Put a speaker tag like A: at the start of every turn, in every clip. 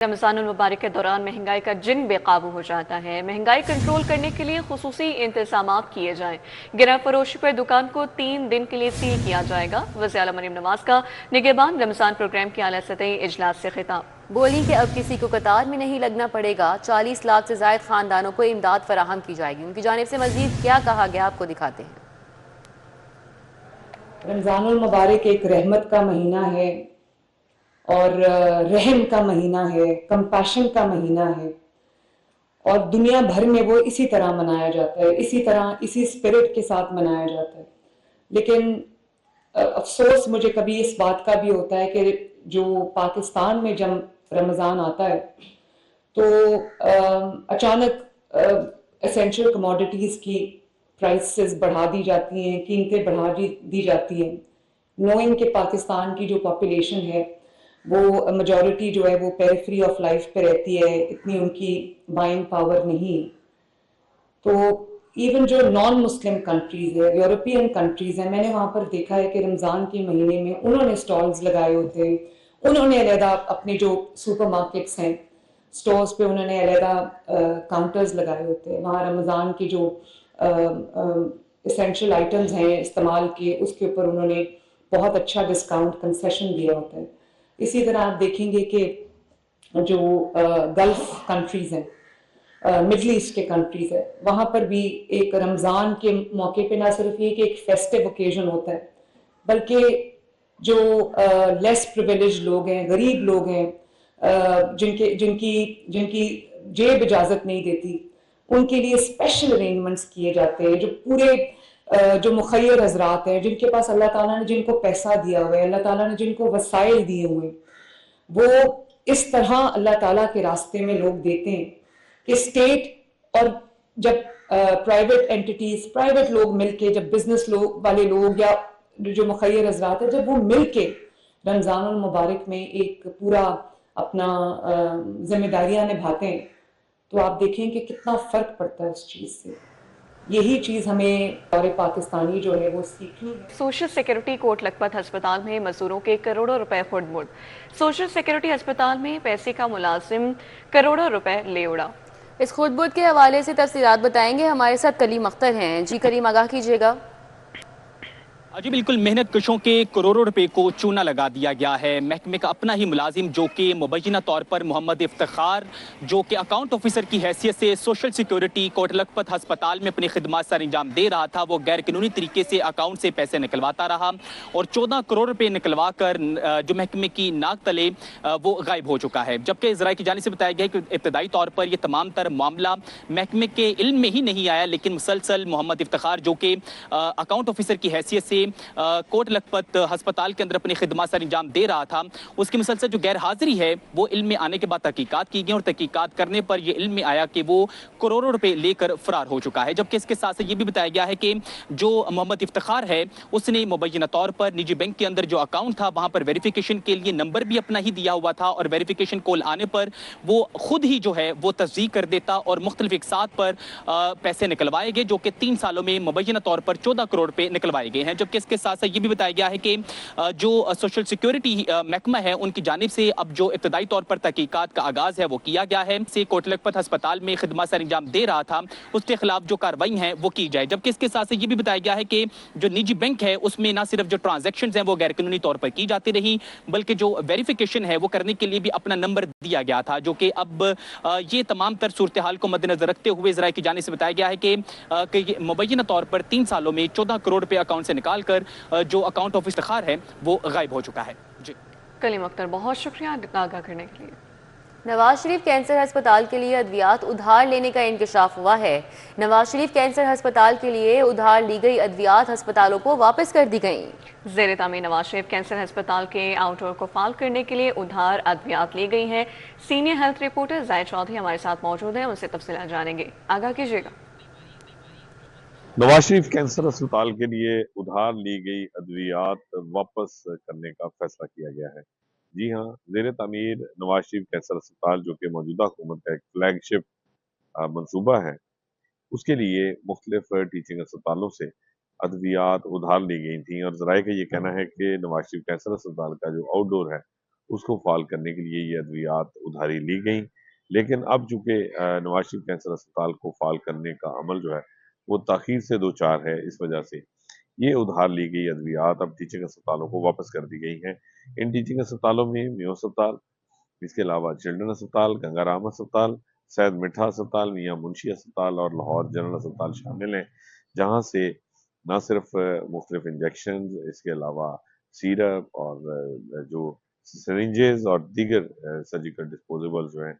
A: رمضان المبارک کے دوران مہنگائی کا جن بے قابو ہو جاتا ہے۔ مہنگائی کنٹرول کرنے کے لیے خصوصی انتظامات کیے جائیں۔ گرہ فروشی پر دکان کو 3 دن کے لیے سیل کیا جائے گا۔ وزیر اعلیٰ مریم نواز کا نگہبان رمضان پروگرام کے اعلیٰ سطحی اجلاس سے خطاب۔
B: بولی کہ اب کسی کو قطار میں نہیں لگنا پڑے گا، 40 لاکھ سے زائد خاندانوں کو امداد فراہم کی جائے گی۔ ان کی جانب سے مزید کیا کہا گیا آپ کو دکھاتے ہیں۔
C: رمضان المبارک ایک رحمت کا مہینہ ہے اور رحم کا مہینہ ہے، کمپیشن کا مہینہ ہے، اور دنیا بھر میں وہ اسی طرح منایا جاتا ہے، اسی طرح اسی اسپرٹ کے ساتھ منایا جاتا ہے۔ لیکن افسوس مجھے کبھی اس بات کا بھی ہوتا ہے کہ جو پاکستان میں جب رمضان آتا ہے تو اچانک اسینشل کموڈیٹیز کی پرائسز بڑھا دی جاتی ہیں، قیمتیں بڑھا دی جاتی ہیں، نوئنگ کہ پاکستان کی جو پاپولیشن ہے وہ میجورٹی جو ہے وہ پیریفری آف لائف پہ رہتی ہے، اتنی ان کی بائنگ پاور نہیں۔ تو ایون جو نان مسلم کنٹریز ہے، یورپین کنٹریز ہیں، میں نے وہاں پر دیکھا ہے کہ رمضان کے مہینے میں انہوں نے سٹالز لگائے ہوتے ہیں، انہوں نے علیحدہ اپنے جو سپر مارکیٹس ہیں سٹورز پہ انہوں نے علیحدہ کاؤنٹرز لگائے ہوتے ہیں، وہاں رمضان کی جو اسینشل آئٹمز ہیں استعمال کیے اس کے اوپر انہوں نے بہت اچھا ڈسکاؤنٹ کنسیشن دیا ہوتا ہے۔ اسی طرح آپ دیکھیں گے کہ جو گلف کنٹریز ہیں، مڈل ایسٹ کے کنٹریز ہے، وہاں پر بھی ایک رمضان کے موقع پہ نہ صرف یہ کہ ایک فیسٹیو اوکیزن ہوتا ہے، بلکہ جو لیس پریویلیج لوگ ہیں، غریب لوگ ہیں، جن کی جیب اجازت نہیں دیتی، ان کے لیے اسپیشل ارینجمنٹس کیے جاتے ہیں۔ جو پورے جو مخیر حضرات ہیں، جن کے پاس اللہ تعالیٰ نے جن کو پیسہ دیا ہوا ہے، اللہ تعالیٰ نے جن کو وسائل دیے ہوئے ہیں، وہ اس طرح اللہ تعالیٰ کے راستے میں لوگ دیتے ہیں کہ اسٹیٹ اور جب پرائیویٹ اینٹیٹیز، پرائیویٹ لوگ مل کے، جب بزنس والے لوگ یا جو مخیر حضرات ہیں، جب وہ مل کے رمضان المبارک میں ایک پورا اپنا ذمہ داریاں نبھاتے ہیں تو آپ دیکھیں کہ کتنا فرق پڑتا ہے اس چیز سے۔ یہی چیز ہمیں اور پاکستانی جو ہے وہ سیکھنی ہے۔
A: سوشل سیکورٹی کوٹ لکھپت ہسپتال میں مزدوروں کے کروڑوں روپے خرد برد۔ سوشل سیکورٹی ہسپتال میں پیسے کا ملازم کروڑوں روپے لے اڑا۔
B: اس خود برد کے حوالے سے تفصیلات بتائیں گے، ہمارے ساتھ کریم اختر ہیں۔ جی کریم، آگاہ کیجیے گا۔
D: جی بالکل، محنت کشوں کے کروڑوں روپے کو چونا لگا دیا گیا ہے۔ محکمے کا اپنا ہی ملازم جو کہ مبینہ طور پر محمد افتخار، جو کہ اکاؤنٹ آفیسر کی حیثیت سے سوشل سیکیورٹی کوٹ لکھپت ہسپتال میں اپنی خدمات سر انجام دے رہا تھا، وہ غیر قانونی طریقے سے اکاؤنٹ سے پیسے نکلواتا رہا اور 14 کروڑ روپے نکلوا کر جو محکمے کی ناک تلے وہ غائب ہو چکا ہے۔ جبکہ ذرائع کی جانب سے بتایا گیا ہے کہ ابتدائی طور پر یہ تمام تر معاملہ محکمے کے علم میں ہی نہیں آیا، لیکن مسلسل محمد افتخار جو کہ اکاؤنٹ آفیسر کی حیثیت سے کوٹ لکھپت ہسپتال کے اندر اپنی خدمات سر انجام دے رہا تھا، اس کی مسلسل جو غیر حاضری ہے وہ علم میں آنے کے بعد تحقیقات کی گئی اور تحقیقات کرنے پر یہ علم میں آیا کہ وہ کروڑوں روپے لے کر فرار ہو چکا ہے۔ جبکہ اس کے ساتھ یہ بھی بتایا گیا ہے کہ جو محمد افتخار ہے اس نے مبینہ طور پر نجی بینک کے اندر جو اکاؤنٹ تھا وہاں پر ویریفیکیشن کے لیے نمبر بھی اپنا ہی دیا ہوا تھا، اور ویریفیکیشن کال آنے پر وہ خود ہی جو ہے وہ تصدیق کر دیتا اور مختلف اقساط پر پیسے نکلوائے گئے، جو کہ 3 سالوں میں مبینہ طور پر 14 کروڑ روپے نکلوائے گئے ہیں۔ جبکہ اس کے ساتھ یہ بھی بتایا گیا ہے کہ جو سوشل سیکیورٹی محکمہ ہے ان کی جانب سے اب جو ابتدائی طور پر تحقیقات کا آغاز ہے وہ کیا گیا ہے، سے کوٹ لکھپت ہسپتال میں خدمات سر انجام دے رہا تھا اس کے خلاف جو کارروائی ہیں وہ کی جائے۔ جبکہ اس کے ساتھ یہ بھی بتایا گیا ہے کہ جو نجی بینک ہے اس میں نہ صرف جو ٹرانزیکشنز ہیں وہ غیر قانونی طور پر کی جاتی رہی، بلکہ جو ویریفیکیشن ہے وہ کرنے کے لیے بھی اپنا نمبر دیا گیا تھا، جو کہ اب یہ تمام تر صورتحال کو مد نظر رکھتے ہوئے ذرائع کی جانب سے بتایا گیا ہے کہ مبینہ طور پر 3 سالوں میں 14 کروڑ روپے اکاؤنٹ سے نکال کر جو اکاؤنٹ آف افتخار ہے وہ غائب ہو چکا ہے۔ جی
A: کلیم اختر، بہت شکریہ آگاہ کرنے کے لیے۔
B: نواز شریف کینسر ہسپتال کے لیے ادویات ادھار لینے کا انکشاف ہوا ہے۔ نواز شریف کینسر ہسپتال کے لیے ادھار لی گئی ادویات ہسپتالوں کو واپس کر دی گئیں۔
A: زیر تعمیر نواز شریف کینسر ہسپتال کے آؤٹ ڈور کو فعال کرنے کے لیے ادھار ادویات لی گئی ہیں۔ سینئر ہیلتھ رپورٹر زاہد چودھری ہمارے ساتھ موجود ہیں، ان سے تفصیلات جانیں گے، آگاہ کیجیے گا۔
E: نواز شریف کینسر اسپتال کے لیے ادھار لی گئی ادویات واپس کرنے کا فیصلہ کیا گیا ہے۔ جی ہاں، زیر تعمیر نواز شریف کینسر اسپتال جو کہ موجودہ حکومت کا ایک فلیگ شپ منصوبہ ہے، اس کے لیے مختلف ٹیچنگ اسپتالوں سے ادویات ادھار لی گئی تھیں، اور ذرائع کا یہ کہنا ہے کہ نواز شریف کینسر اسپتال کا جو آؤٹ ڈور ہے اس کو فعال کرنے کے لیے یہ ادویات ادھاری لی گئیں، لیکن اب چونکہ نواز شریف کینسر اسپتال کو فعال کرنے کا عمل جو ہے وہ تاخیر سے دوچار ہے، اس وجہ سے یہ ادھار لی گئی ادویات اب ٹیچنگ اسپتالوں کو واپس کر دی گئی ہیں۔ ان ٹیچنگ اسپتالوں میں میو اسپتال، اس کے علاوہ چلڈرن اسپتال، گنگا رام اسپتال، سید مٹھا اسپتال، میاں منشی اسپتال اور لاہور جنرل اسپتال شامل ہیں، جہاں سے نہ صرف مختلف انجیکشن، اس کے علاوہ سیرپ اور جو سرنجز اور دیگر سرجیکل ڈسپوزیبل جو ہیں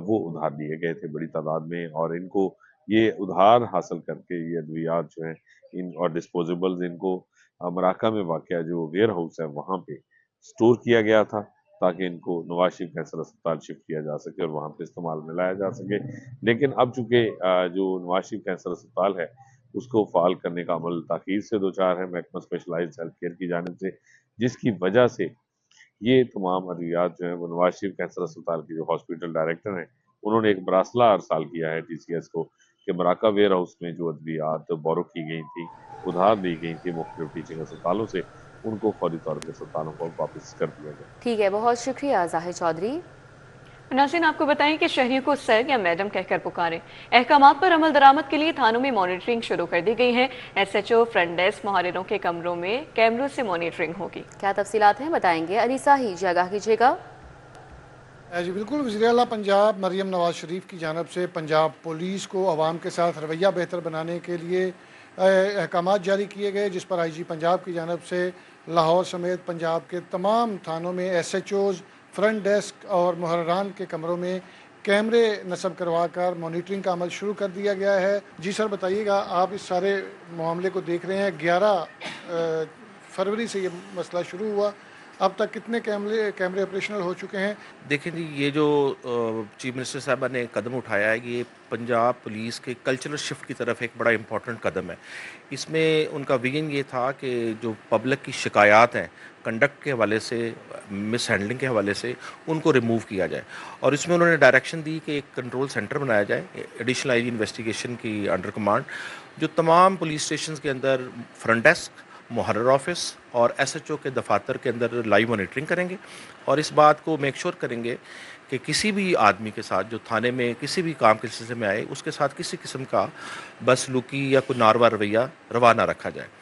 E: وہ ادھار لیے گئے تھے بڑی تعداد میں، اور ان کو یہ ادھار حاصل کر کے یہ ادویات جو ہیں ان اور ڈسپوزیبلز ان کو مراکہ میں واقع جو ویئر ہاؤس ہے وہاں پہ سٹور کیا گیا تھا، تاکہ ان کو نواز شریف کینسر اسپتال شفٹ کیا جا سکے اور وہاں پہ استعمال میں لایا جا سکے۔ لیکن اب چونکہ جو نواز شریف کینسر اسپتال ہے اس کو فعال کرنے کا عمل تاخیر سے دوچار ہے محکمہ اسپیشلائزڈ ہیلتھ کیئر کی جانب سے، جس کی وجہ سے یہ تمام ادویات جو ہیں وہ نواز شریف کینسر اسپتال کے جو ہاسپٹل ڈائریکٹر ہیں انہوں نے ایک مراسلہ ارسال کیا ہے TCS کو کہ مراکہ ویئر ہاؤس میں جو ادویات بورو کی گئی تھی، ادھار لی گئی تھی مختلف ٹیچنگ اسپتالوں سے، ان کو فوری طور پہ اسپتالوں کو واپس کر دیا جائے۔
B: ٹھیک ہے، بہت شکریہ ظاہر چودھری۔
A: ناظرین، آپ کو بتائیں کہ شہریوں کو سر یا میڈم کہہ کر پکاریں۔ احکامات پر عمل درآمد کے لیے تھانوں میں مانیٹرنگ شروع کر دی گئی ہے۔ SHO فرنٹ ڈیسک محرروں کے کمروں میں کیمروں سے مانیٹرنگ ہوگی۔
B: کیا تفصیلات ہیں بتائیں گے علی ساہی، جی آگاہ کیجیے گا۔
F: جی بالکل، وزیر اعلیٰ پنجاب مریم نواز شریف کی جانب سے پنجاب پولیس کو عوام کے ساتھ رویہ بہتر بنانے کے لیے احکامات جاری کیے گئے، جس پر IG پنجاب کی جانب سے لاہور سمیت پنجاب کے تمام تھانوں میں SHOز، فرنٹ ڈیسک اور محرران کے کمروں میں کیمرے نصب کروا کر مانیٹرنگ کا عمل شروع کر دیا گیا ہے۔ جی سر بتائیے گا، آپ اس سارے معاملے کو دیکھ رہے ہیں، 11 فروری سے یہ مسئلہ شروع ہوا، اب تک کتنے کیمرے آپریشنل ہو چکے ہیں؟
G: دیکھیں جی، یہ جو چیف منسٹر صاحبہ نے قدم اٹھایا ہے، یہ پنجاب پولیس کے کلچرل شفٹ کی طرف ایک بڑا امپورٹنٹ قدم ہے۔ اس میں ان کا ویژن یہ تھا کہ جو پبلک کی شکایات ہیں کنڈکٹ کے حوالے سے، مس ہینڈلنگ کے حوالے سے، ان کو ریموو کیا جائے، اور اس میں انہوں نے ڈائریکشن دی کہ ایک کنٹرول سینٹر بنایا جائے ایڈیشنل IG انویسٹیگیشن کی انڈر کمانڈ، جو تمام پولیس اسٹیشنز کے اندر فرنٹ ڈیسک، محرر آفس اور SHO کے دفاتر کے اندر لائیو مانیٹرنگ کریں گے، اور اس بات کو میک شور کریں گے کہ کسی بھی آدمی کے ساتھ جو تھانے میں کسی بھی کام کے سلسلے میں آئے، اس کے ساتھ کسی قسم کا بدسلوکی یا کوئی ناروا رویہ روا نہ رکھا جائے۔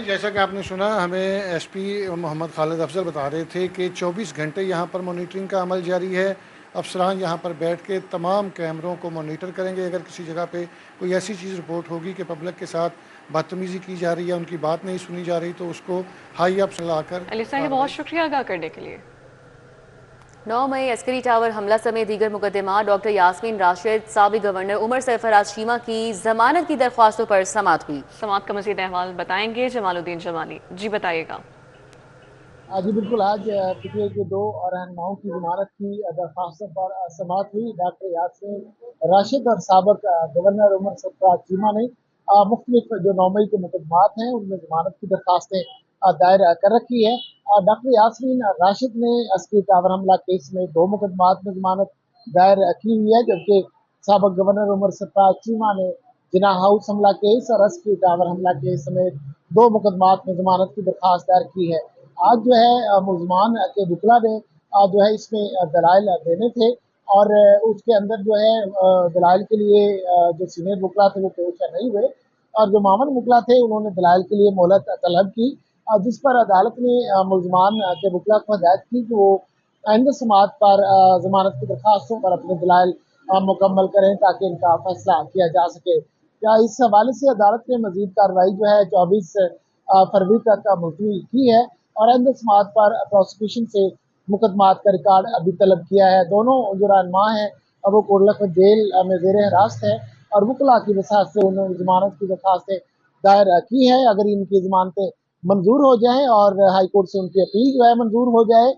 F: جیسا کہ آپ نے سنا، ہمیں SP محمد خالد افضل بتا رہے تھے کہ 24 گھنٹے یہاں پر مانیٹرنگ کا عمل جاری ہے۔ افسران یہاں پر بیٹھ کے تمام کیمروں کو مانیٹر کریں گے۔ اگر کسی جگہ پہ کوئی ایسی چیز رپورٹ ہوگی کہ پبلک کے ساتھ بدتمیزی کی جا رہی ہے، ان کی بات نہیں سنی جا رہی، تو اس کو ہائی اپ سے لا کر
A: علی صاحب بہت شکریہ آگاہ کرنے کے لیے۔
B: 9 مئی عسکری ٹاور حملہ سمیت دیگر مقدمات، ڈاکٹر یاسمین راشد، سابق گورنر عمر سرفراز چیمہ کی ضمانت کی درخواستوں پر سماعت ہوئی۔
A: سماعت کا مزید احوال بتائیں گے جمال الدین جمالی، جی بتائیے گا۔
H: جی بالکل، آج پچھلے کے 2 رہنماؤں کی ضمانت کی درخواستوں پر سماعت ہوئی۔ ڈاکٹر یاسمین راشد اور سابق گورنر عمر سرفراز چیمہ نے مختلف جو 9 مئی کے مقدمات ہیں ان میں ضمانت کی درخواستیں دائر کر رکھی ہے۔ ڈاکٹر یاسمین راشد نے عسکری ٹاور حملہ کیس میں 2 مقدمات میں ضمانت دائر کی ہوئی ہے، جبکہ سابق گورنر عمر سرفراز چیمہ نے جناح ہاؤس حملہ کیس اور عسکری ٹاور حملہ کیس سمیت 2 مقدمات میں ضمانت کی درخواست دائر کی ہے۔ آج جو ہے ملزمان کے وکلا نے جو ہے اس میں دلائل دینے تھے، اور اس کے اندر جو ہے دلائل کے لیے جو سینئر وکلا تھے وہ پیش نہیں ہوئے، اور جو معاون وکلا تھے انہوں نے دلائل کے لیے مہلت طلب کی، جس پر عدالت نے ملزمان کے وکلا کو ہدایت کی کہ وہ آئندہ سماعت پر ضمانت کی درخواستوں پر اپنے دلائل مکمل کریں تاکہ ان کا فیصلہ کیا جا سکے۔ اس حوالے سے عدالت نے مزید کارروائی جو ہے 24 فروری تک ملتوی کی ہے، اور آئندہ سماعت پر پروسیکیوشن سے مقدمات کا ریکارڈ ابھی طلب کیا ہے۔ دونوں جو رہنما ہیں وہ کوٹلہ جیل میں زیر حراست ہے، اور وکلا کی وسعت سے انہوں نے ضمانت کی درخواستیں دائر کی ہیں۔ اگر ان کی ضمانتیں منظور ہو جائیں اور ہائی کورٹ سے ان کی اپیل جو ہے منظور ہو جائے،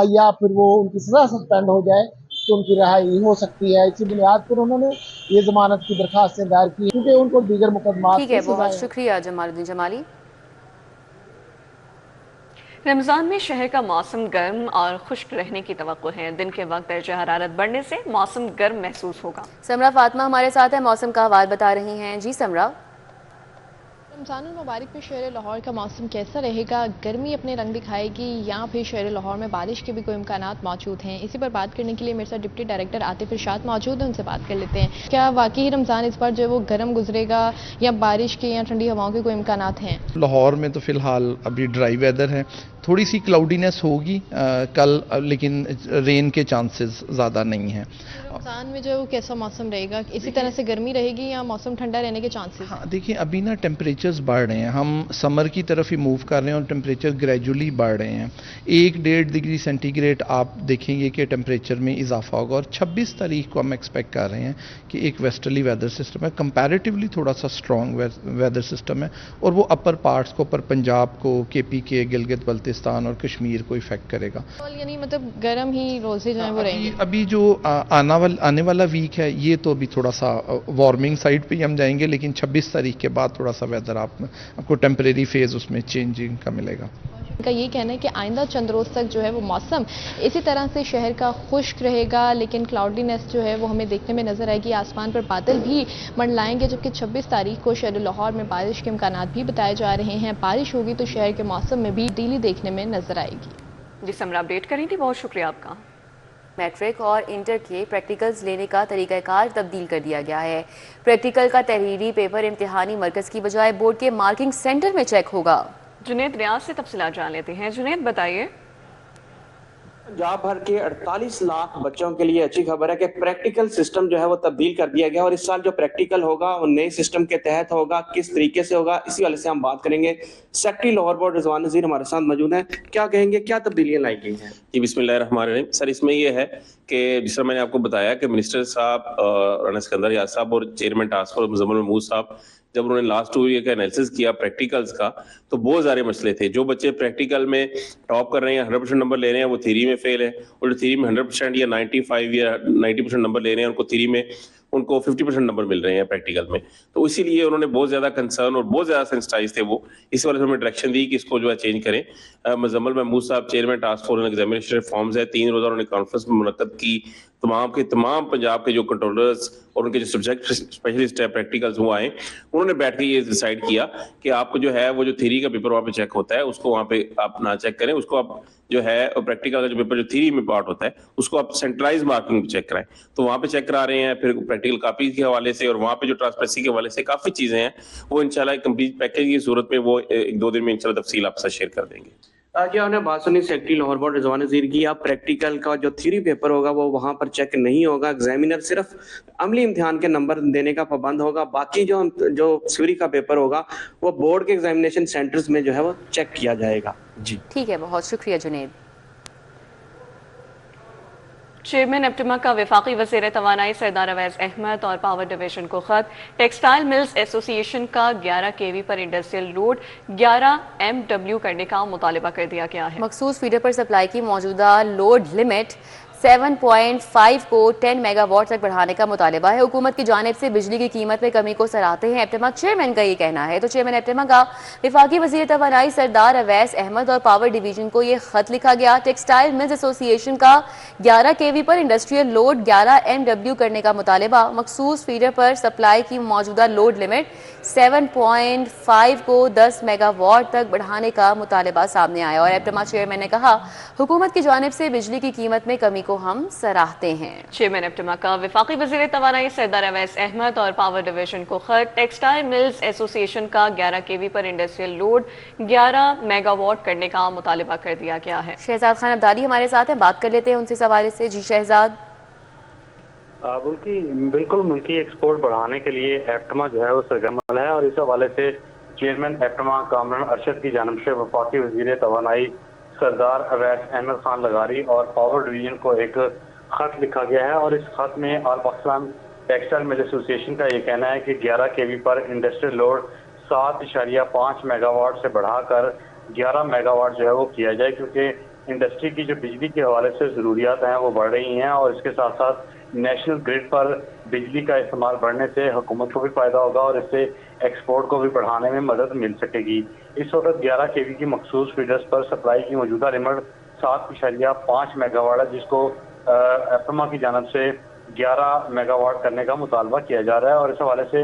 H: یا پھر وہ ان کی سزا سسپینڈ ہو جائے تو ان کی رہائی ہو سکتی ہے۔ اسی بنیاد پر انہوں نے یہ ضمانت کی درخواستیں دائر کی کیونکہ ان کو دیگر مقدمات
B: ٹھیک ہے، بہت شکریہ جمال الدین جمالی۔
A: رمضان میں شہر کا موسم گرم اور خشک رہنے کی توقع ہے۔ دن کے وقت درجہ حرارت بڑھنے سے موسم گرم محسوس ہوگا۔
B: سمرا فاطمہ ہمارے ساتھ ہے، موسم کا حوال بتا رہی ہیں۔ جی سمرا۔
I: رمضان المبارک میں شہر لاہور کا موسم کیسا رہے گا؟ گرمی اپنے رنگ دکھائے گی یا پھر شہر لاہور میں بارش کے بھی کوئی امکانات موجود ہیں؟ اسی پر بات کرنے کے لیے میرے ساتھ ڈپٹی ڈائریکٹر عاطف ارشاد موجود ہیں، ان سے بات کر لیتے ہیں۔ کیا واقعی رمضان اس بار جو ہے وہ گرم گزرے گا یا بارش کے یا ٹھنڈی ہواؤں کے کوئی امکانات ہیں؟
J: لاہور میں تو فی الحال ابھی ڈرائی ویدر ہے، تھوڑی سی کلاؤڈینس ہوگی کل، لیکن رین کے چانسز زیادہ نہیں ہیں۔
I: رمضان میں جو ہے وہ کیسا موسم رہے گا؟ اسی طرح سے گرمی رہے گی یا موسم ٹھنڈا رہنے کے چانسز؟
J: ہاں دیکھیں، ابھی نا ٹیمپریچرز بڑھ رہے ہیں، ہم سمر کی طرف ہی موو کر رہے ہیں اور ٹیمپریچر گریجولی بڑھ رہے ہیں۔ 1-1.5 ڈگری سینٹی گریڈ آپ دیکھیں گے کہ ٹیمپریچر میں اضافہ ہوگا، اور 26 تاریخ کو ہم ایکسپیکٹ کر رہے ہیں کہ ایک ویسٹرلی ویدر سسٹم ہے، کمپیریٹیولی تھوڑا سا اسٹرانگ ویدر سسٹم ہے، اور وہ اپر پارٹس کو، اوپر پنجاب کو، KPK، گلگت بلتستان اور کشمیر کو افیکٹ کرے گا۔
I: یعنی مطلب گرم ہی روزے جو ہیں وہ رہیں گے؟
J: ابھی جو آنے والا ویک ہے یہ تو ابھی تھوڑا سا وارمنگ سائڈ پہ ہی ہم جائیں گے، لیکن 26 تاریخ کے بعد تھوڑا سا ویدر آپ کو ٹیمپریری فیز اس میں چینجنگ کا ملے گا۔
I: ان کا یہ کہنا ہے کہ آئندہ چند روز تک جو ہے وہ موسم اسی طرح سے شہر کا خشک رہے گا، لیکن کلاؤڈینس جو ہے وہ ہمیں دیکھنے میں نظر آئے گی، آسمان پر بادل بھی منڈلائیں گے، جبکہ 26 تاریخ کو شہر لاہور میں بارش کے امکانات بھی بتائے جا رہے ہیں۔ بارش ہوگی تو شہر کے موسم میں بھی تبدیلی دیکھنے میں نظر آئے گی۔
A: جی سمرا اپڈیٹ کری تھی، بہت شکریہ آپ کا۔
B: میٹرک اور انٹر کے پریکٹیکلز لینے کا طریقہ کار تبدیل کر دیا گیا ہے۔ پریکٹیکل کا تحریری پیپر امتحانی مرکز کی بجائے بورڈ کے مارکنگ سینٹر میں چیک ہوگا۔
A: جنید ریاض سے تفصیلات جان لیتے ہیں۔ جنید بتائیے۔
K: پنجاب بھر کے 48 لاکھ بچوں کے لیے اچھی خبر ہے کہ پریکٹیکل سسٹم جو ہے وہ تبدیل کر دیا گیا، اور اس سال جو پریکٹیکل ہوگا وہ نئے سسٹم کے تحت ہوگا، کس طریقے سے ہوگا اسی والے سے ہم بات کریں گے۔ سیکٹری لاہور بورڈ رضوان نذیر ہمارے ساتھ موجود ہیں، کیا کہیں گے، کیا تبدیلیاں لائی گئی ہیں؟
L: جی بسم اللہ الرحمن الرحیم۔ سر اس میں یہ ہے کہ جس طرح میں نے آپ کو بتایا کہ منسٹر صاحب رانا سکندر یار صاحب اور chairman task force Muzammil Mahmood صاحب جب انہوں نے لاسٹ 2 ایئر کا انالیسس کیا پریکٹیکلز کا، تو بہت سارے مسئلے تھے۔ جو بچے پریکٹیکل میں ٹاپ کر رہے ہیں، 100% نمبر لے رہے ہیں، وہ تھیری میں فیل ہے، اور جو تھیری میں 100% یا 95 یا 90% نمبر لے رہے ہیں، ان کو تھیری میں ان کو 50% نمبر مل رہے ہیں پریکٹیکل میں۔ تو اسی لیے انہوں نے بہت زیادہ کنسرن اور بہت زیادہ سینسٹائز تھے وہ، اس والے سے ہمیں ڈائریکشن دی کہ اس کو جو ہے چینج کریں۔ مزمل محمود صاحب chairman task force examination forms ہے، 3 روزہ انہوں نے کانفرنس میں منعقد کی، تمام پنجاب کے جو کنٹرولرز اور ان کے جو سبجیکٹ اسپیشلسٹ ہے پریکٹیکلز وہ آئے، انہوں نے بیٹھ کے یہ ڈیسائیڈ کیا کہ آپ کو جو ہے وہ جو تھیری کا پیپر وہاں پہ چیک ہوتا ہے اس کو وہاں پہ آپ نہ چیک کریں، اس کو آپ جو ہے پریکٹیکل کا جو پیپر جو تھیری میں پارٹ ہوتا ہے اس کو آپ سینٹرلائز مارکنگ چیک کرائیں۔ تو وہاں پہ چیک کرا رہے ہیں، پھر پریکٹیکل کاپی کے حوالے سے اور وہاں پہ جو ٹرانسپیرنسی کے حوالے سے کافی چیزیں ہیں، وہ انشاءاللہ کمپلیٹ پیکیج کی صورت میں وہ 1-2 دن میں انشاءاللہ تفصیل آپ سے شیئر کر دیں گے۔
K: جی آپ نے بات سنی سیکٹری لاہور بورڈ رضوان نذیر کی، آپ پریکٹیکل کا جو تھیوری پیپر ہوگا وہ وہاں پر چیک نہیں ہوگا، ایگزامینر صرف عملی امتحان کے نمبر دینے کا پابند ہوگا، باقی جو تھیوری کا پیپر ہوگا وہ بورڈ کے ایگزامینیشن سینٹرز میں جو ہے وہ چیک کیا جائے گا۔
L: جی
B: ٹھیک ہے، بہت شکریہ جنید۔
A: چیئرمین ایپٹما کا وفاقی وزیر توانائی سردار اویس احمد اور پاور ڈویژن کو خط۔ ٹیکسٹائل ملز ایسوسی ایشن کا 11 kV پر انڈسٹریل لوڈ 11 MW کرنے کا مطالبہ کر دیا گیا ہے۔
B: مخصوص فیڈر پر سپلائی کی موجودہ لوڈ لمٹ 7.5 کو 10 میگا واٹ تک بڑھانے کا مطالبہ ہے۔ حکومت کی جانب سے بجلی کی قیمت میں کمی کو سراہتے ہیں ایپٹما چیئرمین کا یہ کہنا ہے۔ تو چیئرمین ایپٹما کا وفاقی وزیر توانائی سردار اویس احمد اور پاور ڈویژن کو یہ خط لکھا گیا۔ ٹیکسٹائل ملز ایسوسی ایشن کا 11 kV پر انڈسٹریل لوڈ 11 MW کرنے کا مطالبہ، مخصوص فیڈر پر سپلائی کی موجودہ لوڈ لمٹ 7.5 کو 10 میگا واٹ تک بڑھانے کا مطالبہ سامنے آیا، اور ایپٹما چیئرمین نے کہا حکومت کی جانب سے بجلی کی قیمت میں کمی کو ہم سراہتے ہیں۔
A: چیئرمین ایپٹما کا وفاقی وزیر توانائی سردار اویس احمد اور پاور ڈویژن کو خط۔ ٹیکسٹائل ملز ایسوسی ایشن کا 11 kV پر انڈسٹریل لوڈ 11 میگا واٹ کرنے کا مطالبہ کر دیا گیا ہے۔
B: شہزاد خان عبدالی ہمارے ساتھ ہیں، بات کر لیتے ہیں ان سے اس حوالے سے۔ جی شہزاد۔
M: بالکل ملکی ایکسپورٹ بڑھانے کے لیے ایپٹما جو ہے وہ سرگرم ہے، اور اس حوالے سے چیئرمین ایپٹما کامران ارشد کی جانب سے وفاقی وزیر توانائی سردار اویس احمد خان لغاری اور پاور ڈویژن کو ایک خط لکھا گیا ہے، اور اس خط میں آل پاکستان ٹیکسٹائل مل ایسوسی ایشن کا یہ کہنا ہے کہ 11 kV پر انڈسٹریل لوڈ 7.5 میگا واٹ سے بڑھا کر 11 میگا واٹ جو ہے وہ کیا جائے، کیونکہ انڈسٹری کی جو بجلی کے حوالے سے ضروریات ہیں وہ بڑھ رہی ہیں، اور اس کے ساتھ ساتھ نیشنل گرڈ پر بجلی کا استعمال بڑھنے سے حکومت کو بھی فائدہ ہوگا اور اس سے ایکسپورٹ کو بھی بڑھانے میں مدد مل سکے گی۔ اس وقت 11 kV کی مخصوص فیڈرز پر سپلائی کی موجودہ لمٹ 7.5 میگا واٹ ہے، جس کو ایپٹما کی جانب سے 11 میگا واٹ کرنے کا مطالبہ کیا جا رہا ہے، اور اس حوالے سے